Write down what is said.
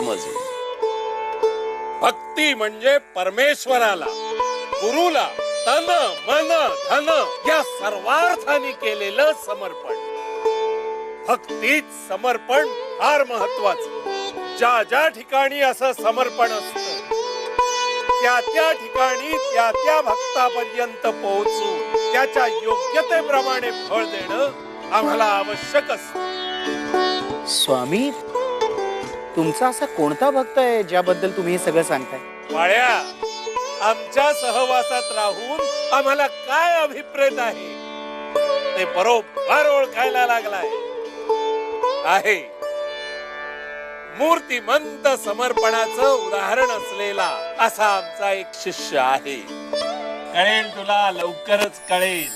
समजलं. भक्ती म्हणजे परमेश्वराला, गुरुला तन मन धन या सर्वार्थाने केलेलं समर्पण. भक्तीत समर्पण फार महत्वाचं. ज्या ज्या ठिकाणी असं समर्पण असतं त्या त्या ठिकाणी त्या त्या भक्तापर्यंत पोहोचून त्याच्या योग्यतेप्रमाणे फळ देणं आम्हाला आवश्यक असतं. स्वामी, तुमचा असा कोणता भक्त आहे ज्याबद्दल तुम्ही हे सगळं सांगताय? बाळ्या, आमच्या सहवासात राहून आम्हाला काय अभिप्रेत आहे ते बरोबर ओळखायला लागलाय. आहे मूर्तिमंत समर्पणाचं उदाहरण असलेला असा आमचा एक शिष्य आहे. कळेल तुला, लवकरच कळेल.